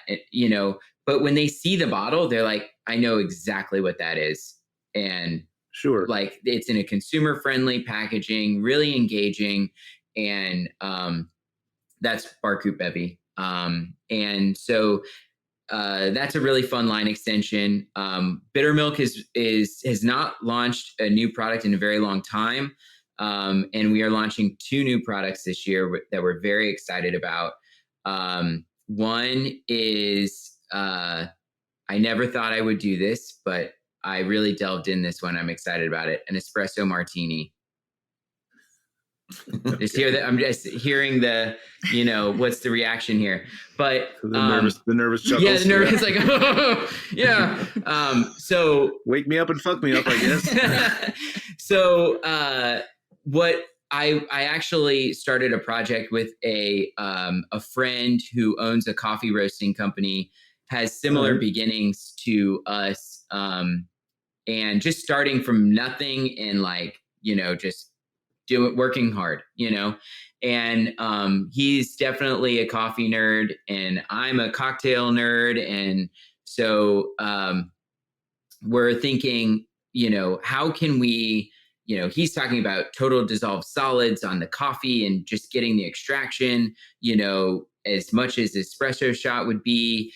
but when they see the bottle, they're like, I know exactly what that is. And sure, like it's in a consumer friendly packaging, really engaging. And, that's Barcoop Bevy. And so, that's a really fun line extension. Bittermilk has not launched a new product in a very long time. And we are launching 2 new products this year that we're very excited about. One is, I never thought I would do this, but I really delved in this one. I'm excited about it. An espresso martini. Just hear that. I'm just hearing the, what's the reaction here? But the nervous chuckles. Yeah, the nervous like, oh, yeah. So wake me up and fuck me up, I guess. So what I actually started a project with a friend who owns a coffee roasting company, has similar beginnings to us, and just starting from nothing and like, just working hard, and he's definitely a coffee nerd and I'm a cocktail nerd. And so we're thinking, how can we, he's talking about total dissolved solids on the coffee and just getting the extraction, as much as espresso shot would be,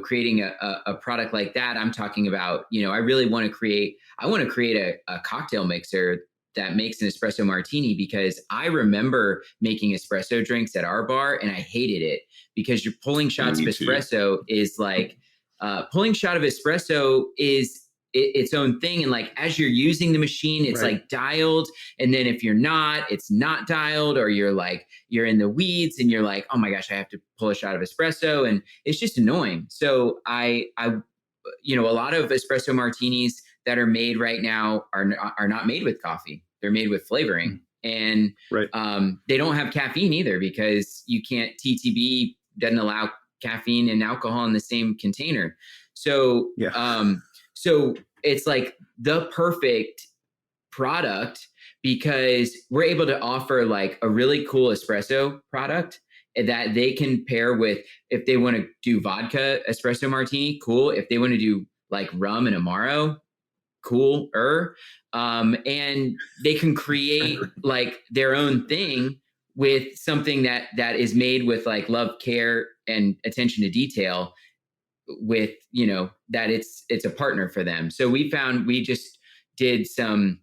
creating a product like that. I'm talking about, I really want to create a cocktail mixer that makes an espresso martini, because I remember making espresso drinks at our bar and I hated it because you're pulling shots of espresso is like pulling shot of espresso is its own thing. And like, as you're using the machine, it's like dialed. And then if you're not, it's not dialed, or you're in the weeds and you're like, oh my gosh, I have to pull a shot of espresso. And it's just annoying. So a lot of espresso martinis that are made right now are not made with coffee. They're made with flavoring. And they don't have caffeine either, because you can't, TTB doesn't allow caffeine and alcohol in the same container. So, so it's like the perfect product, because we're able to offer like a really cool espresso product that they can pair with. If they want to do vodka espresso martini, cool. If they want to do like rum and Amaro, cool. And they can create like their own thing with something that is made with like love, care, and attention to detail, with, that it's a partner for them. So we just did some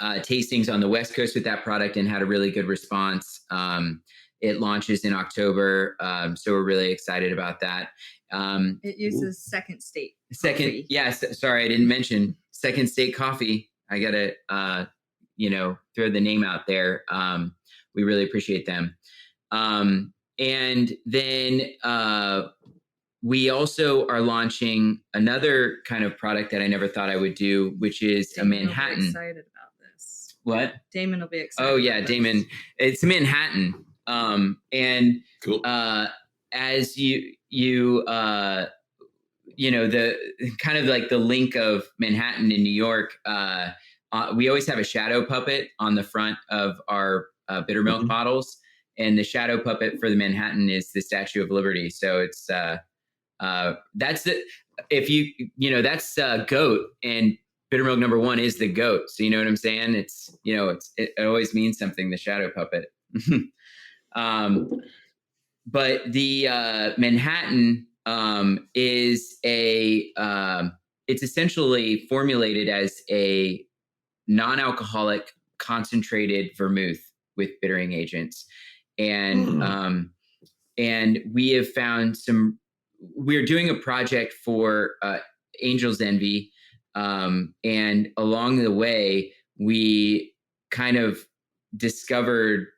tastings on the West Coast with that product and had a really good response. It launches in October. So we're really excited about that. It uses second state. Yes. Sorry, I didn't mention Second State Coffee. I got to, throw the name out there. We really appreciate them. And then we also are launching another kind of product that I never thought I would do, which is Damon a Manhattan. will be excited about this. What? Damon will be excited. Oh yeah, Damon. It's a Manhattan. And cool. As the kind of like the link of Manhattan in New York, we always have a shadow puppet on the front of our Bittermilk bottles. And the shadow puppet for the Manhattan is the Statue of Liberty. So it's, that's goat, and Bittermilk #1 is the goat. So you know what I'm saying? It's, it always means something, the shadow puppet. But the Manhattan is it's essentially formulated as a non-alcoholic concentrated vermouth with bittering agents. And we have found we're doing a project for Angel's Envy. And along the way, we kind of discovered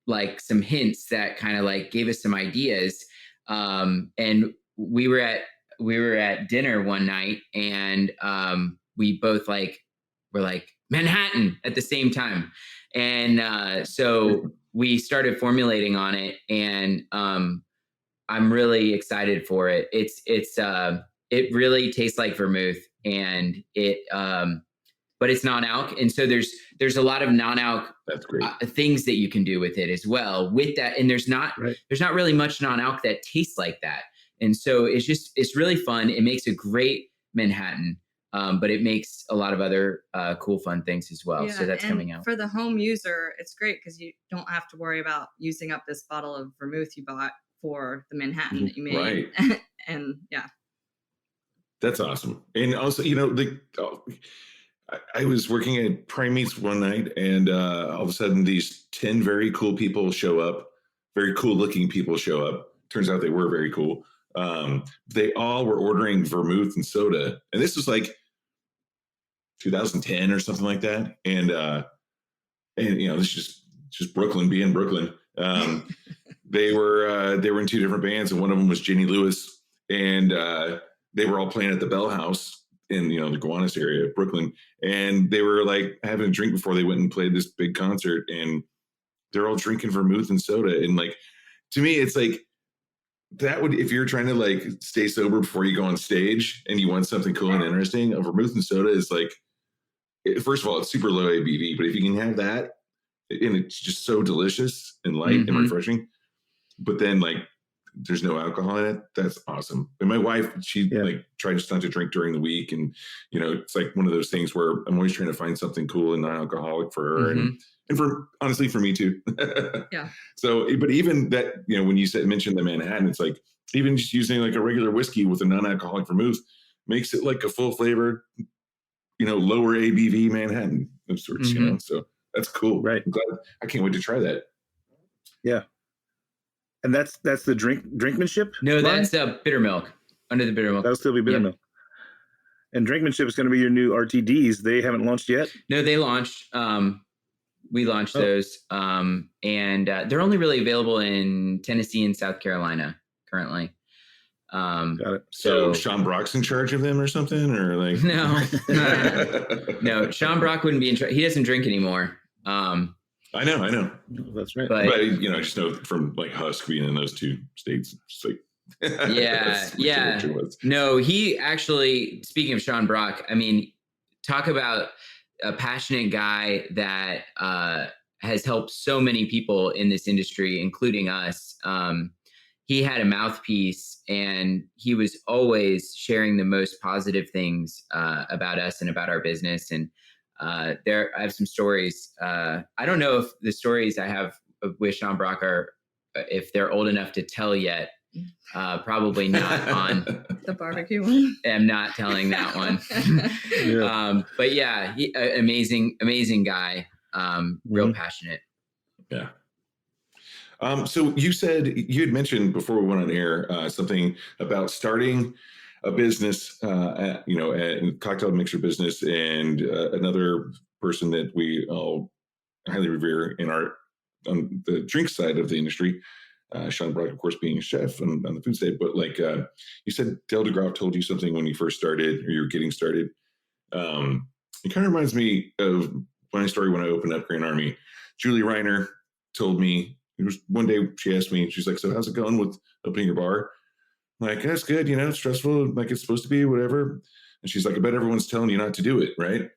like some hints that kind of like gave us some ideas. And we were at dinner one night, and we both were like Manhattan at the same time. And so we started formulating on it, and I'm really excited for it. It really tastes like vermouth, and but it's non-alc. And so there's a lot of non-alc things that you can do with it as well with that. And there's not really much non-alc that tastes like that. And so it's really fun. It makes a great Manhattan, but it makes a lot of other cool, fun things as well. Yeah, so that's coming out. For the home user, it's great because you don't have to worry about using up this bottle of vermouth you bought for the Manhattan that you made. Right. And yeah. That's awesome. And also, I was working at Primeats one night, and all of a sudden these 10 very cool people show up, very cool looking people show up. Turns out they were very cool. They all were ordering vermouth and soda. And this was like 2010 or something like that. And this is just Brooklyn being Brooklyn. They were in two different bands, and one of them was Jenny Lewis, and they were all playing at the Bell House in the Gowanus area of Brooklyn, and they were like having a drink before they went and played this big concert, and they're all drinking vermouth and soda. And like, to me, it's like that would, if you're trying to like stay sober before you go on stage and you want something cool and interesting, a vermouth and soda is like, first of all, it's super low ABV, but if you can have that, and it's just so delicious and light and refreshing, but then like there's no alcohol in it, that's awesome. And my wife, she like tried just not to drink during the week, and it's like one of those things where I'm always trying to find something cool and non-alcoholic for her, and for honestly for me too. Yeah. So, but even that, when you mentioned the Manhattan, it's like even just using like a regular whiskey with a non-alcoholic vermouth makes it like a full flavored lower ABV Manhattan of sorts, so that's cool. Right. I'm glad. I can't wait to try that. Yeah. And that's the Drinkmanship? No, line? that's Bittermilk, under the Bittermilk. That'll still be Bittermilk. Yep. And Drinkmanship is going to be your new RTDs. They haven't launched yet? No, they launched. We launched those. And they're only really available in Tennessee and South Carolina currently. Got it. So Sean Brock's in charge of them or something, or like no, Sean Brock wouldn't be in charge. He doesn't drink anymore. I know. That's right. But I just know from like Husk being in those two states, it's like yeah. No, he actually, speaking of Sean Brock, I mean, talk about a passionate guy that has helped so many people in this industry, including us. He had a mouthpiece, and he was always sharing the most positive things about us and about our business. And I have some stories. I don't know if the stories I have with Sean Brock are, if they're old enough to tell yet. Probably not on the barbecue one. I'm not telling that one. But yeah, amazing guy. Real passionate. Yeah. So you had mentioned before we went on air something about starting a business, a cocktail mixer business, and another person that we all highly revere on the drink side of the industry. Sean Brock, of course, being a chef on the food side, but like you said, Dale DeGroff told you something when you first started, or you were getting started. It kind of reminds me of my story when I opened up Grand Army. Julie Reiner told me, it was one day she asked me, she's like, "So how's it going with opening your bar?" I'm like, "That's good, it's stressful, like it's supposed to be, whatever." And she's like, "I bet everyone's telling you not to do it, right?" I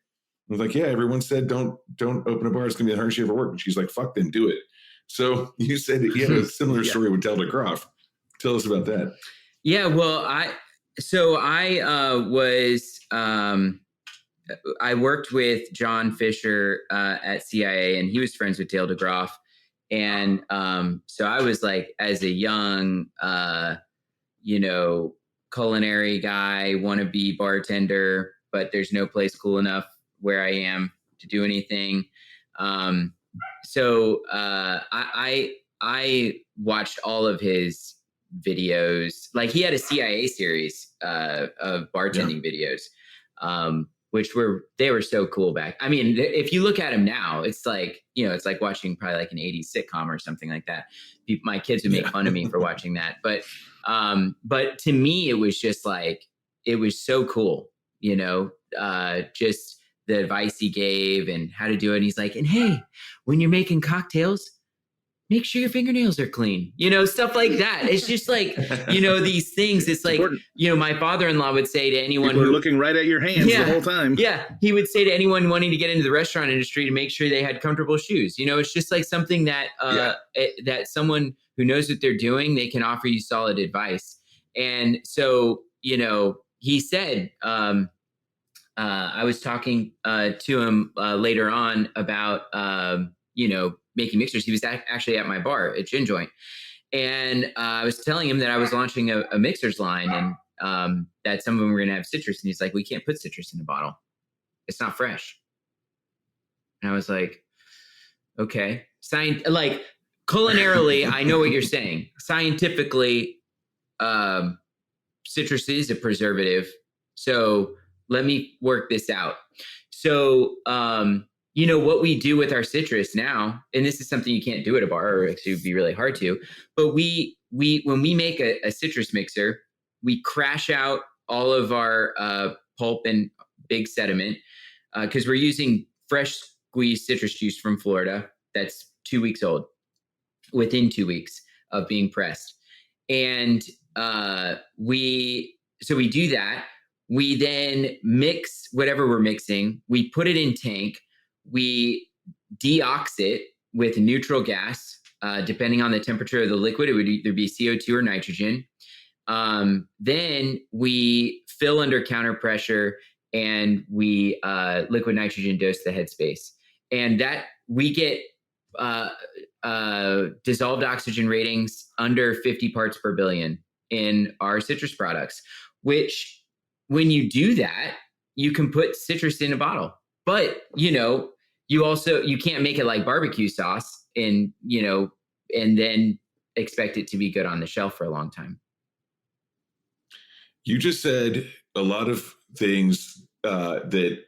was like, "Yeah, everyone said don't open a bar. It's gonna be the hardest you ever work." And she's like, "Fuck, then do it." So you said that you had a similar story with Dale DeGroff. Tell us about that. Yeah, well, I worked with John Fisher at CIA, and he was friends with Dale DeGroff. And so I was like, as a young, culinary guy, wannabe bartender, but there's no place cool enough where I am to do anything. So I watched all of his videos. Like, he had a CIA series of bartending videos, which were so cool back. I mean, if you look at him now, it's like, it's like watching probably like an 80s sitcom or something like that. My kids would make fun of me for watching that. But to me, it was just like, it was so cool, just the advice he gave and how to do it. And he's like, and hey, when you're making cocktails, make sure your fingernails are clean, stuff like that. It's just like, these things. It's like, my father-in-law would say to anyone who are looking right at your hands the whole time. Yeah. He would say to anyone wanting to get into the restaurant industry to make sure they had comfortable shoes. It's just like something that, that someone who knows what they're doing, they can offer you solid advice. And so, he said, I was talking to him later on about, making mixers. He was actually at my bar at Gin Joint. And I was telling him that I was launching a mixers line, and that some of them were going to have citrus. And he's like, "We can't put citrus in a bottle. It's not fresh." And I was like, okay. Like, culinarily, I know what you're saying. Scientifically, citrus is a preservative. So let me work this out. So, what we do with our citrus now, and this is something you can't do at a bar, or actually it would be really hard to, but when we make a citrus mixer, we crash out all of our pulp and big sediment, because we're using fresh squeezed citrus juice from Florida that's 2 weeks old, within 2 weeks of being pressed. And we do that. We then mix whatever we're mixing. We put it in tank. We deox it with neutral gas. Depending on the temperature of the liquid, it would either be CO2 or nitrogen. Then we fill under counter pressure, and we liquid nitrogen dose the headspace. And that we get dissolved oxygen ratings under 50 parts per billion in our citrus products, which, when you do that, you can put citrus in a bottle, but you can't make it like barbecue sauce and then expect it to be good on the shelf for a long time. You just said a lot of things that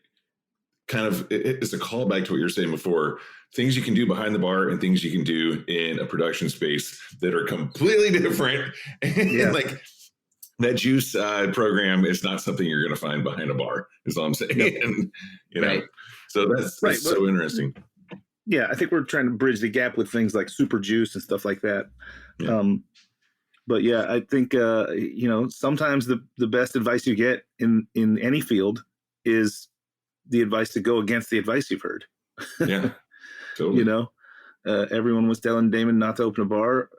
kind of it's a callback to what you were saying before. Things you can do behind the bar and things you can do in a production space that are completely different. Yeah. Like that juice program is not something you're going to find behind a bar, is all I'm saying. Yep. Right. So that's so interesting. Yeah, I think we're trying to bridge the gap with things like super juice and stuff like that. Yeah. But yeah, I think sometimes the best advice you get in any field is the advice to go against the advice you've heard. Yeah, totally. Everyone was telling Damon not to open a bar,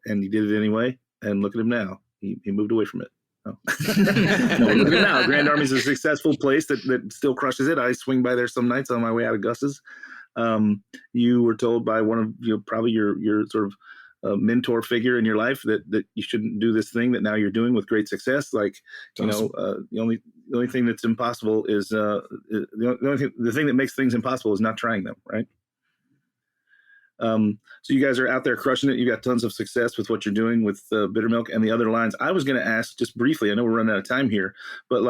and he did it anyway. And look at him now; he moved away from it. Oh. No, look at him now. Grand Army's a successful place that still crushes it. I swing by there some nights on my way out of Gus's. You were told by one of probably your sort of mentor figure in your life that you shouldn't do this thing that now you're doing with great success. Like, the only thing that's impossible is the thing that makes things impossible is not trying them. Right. So you guys are out there crushing it. You got tons of success with what you're doing with Bittermilk and the other lines. I was going to ask just briefly, I know we're running out of time here, but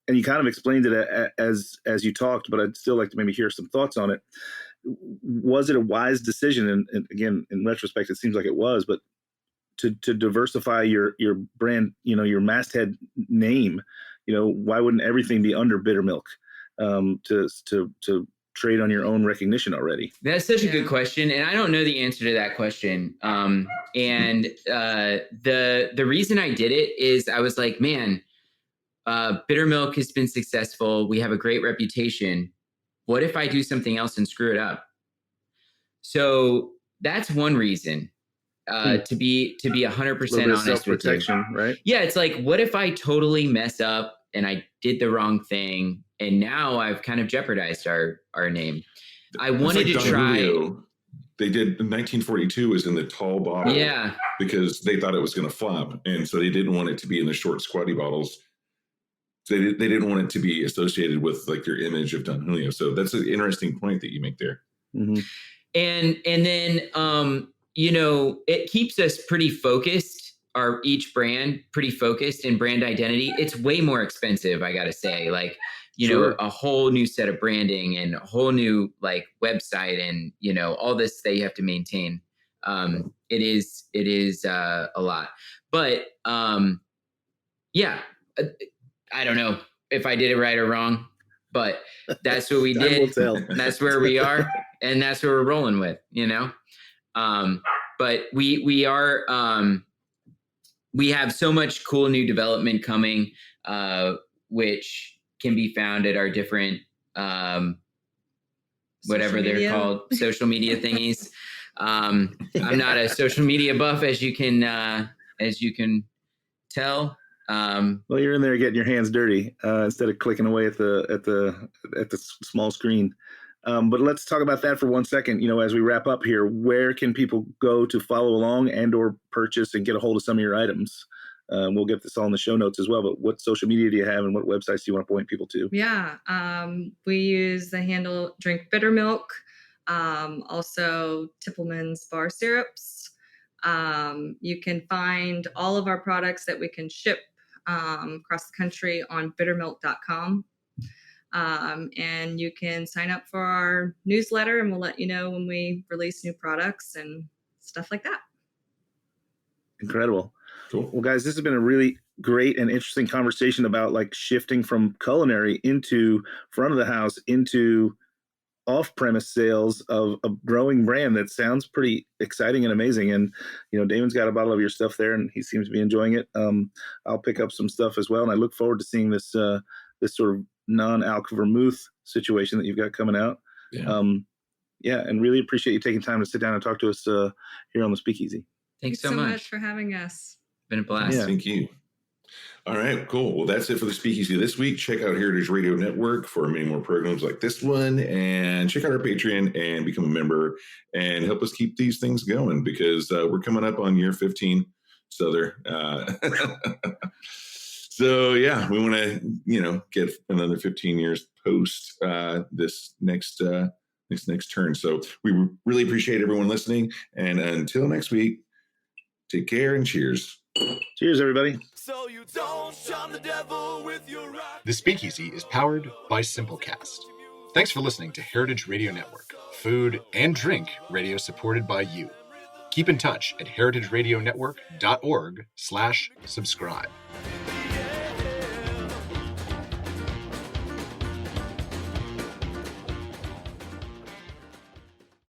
and you kind of explained it as you talked, but I'd still like to maybe hear some thoughts on it. Was it a wise decision? And again, in retrospect, it seems like it was, but to diversify your brand, your masthead name, why wouldn't everything be under Bittermilk to trade on your own recognition already? That's such a good question. And I don't know the answer to that question. And the reason I did it is I was like, man, Bittermilk has been successful. We have a great reputation. What if I do something else and screw it up? So that's one reason to be 100% honest with you. Right? Yeah. It's like, what if I totally mess up and I did the wrong thing and now I've kind of jeopardized our name? I wanted to try. They did 1942 was in the tall bottle. Yeah. Because they thought it was going to flop. And so they didn't want it to be in the short squatty bottles. So they didn't want it to be associated with like their image of Don Julio. So that's an interesting point that you make there. Mm-hmm. And then, it keeps us pretty focused, each brand pretty focused in brand identity. It's way more expensive, I got to say, sure. A whole new set of branding and a whole new website and, all this that you have to maintain. It is a lot, but yeah. I don't know if I did it right or wrong, but that's what we did. That's where we are. And that's what we're rolling with, but we are, we have so much cool new development coming, which can be found at our different, whatever they're called, social media thingies. I'm not a social media buff, as you can tell. Well, you're in there getting your hands dirty instead of clicking away at the small screen. But let's talk about that for 1 second. As we wrap up here, where can people go to follow along and or purchase and get a hold of some of your items? We'll get this all in the show notes as well. But what social media do you have and what websites do you want to point people to? Yeah, we use the handle Drink Bittermilk, also Tipplemans bar syrups. You can find all of our products that we can ship across the country on bittermilk.com. And you can sign up for our newsletter and we'll let you know when we release new products and stuff like that. Incredible. Cool. Well, guys, this has been a really great and interesting conversation about shifting from culinary into front of the house into off-premise sales of a growing brand that sounds pretty exciting and amazing. And, Damon's got a bottle of your stuff there and he seems to be enjoying it. I'll pick up some stuff as well. And I look forward to seeing this sort of non-alc vermouth situation that you've got coming out. Yeah. And really appreciate you taking time to sit down and talk to us here on the Speakeasy. Thanks so much for having us. Been a blast. Yeah. Thank you. All right, cool. Well, that's it for the Speakeasy this week. Check out Heritage Radio Network for many more programs like this one, and check out our Patreon and become a member and help us keep these things going because we're coming up on year 15, Sother. So yeah, we want to, get another 15 years post this next turn. So we really appreciate everyone listening. And until next week, take care and cheers. Cheers, everybody. So you don't shun the devil with your rock. The Speakeasy is powered by Simplecast. Thanks for listening to Heritage Radio Network, food and drink radio supported by you. Keep in touch at heritageradionetwork.org/subscribe.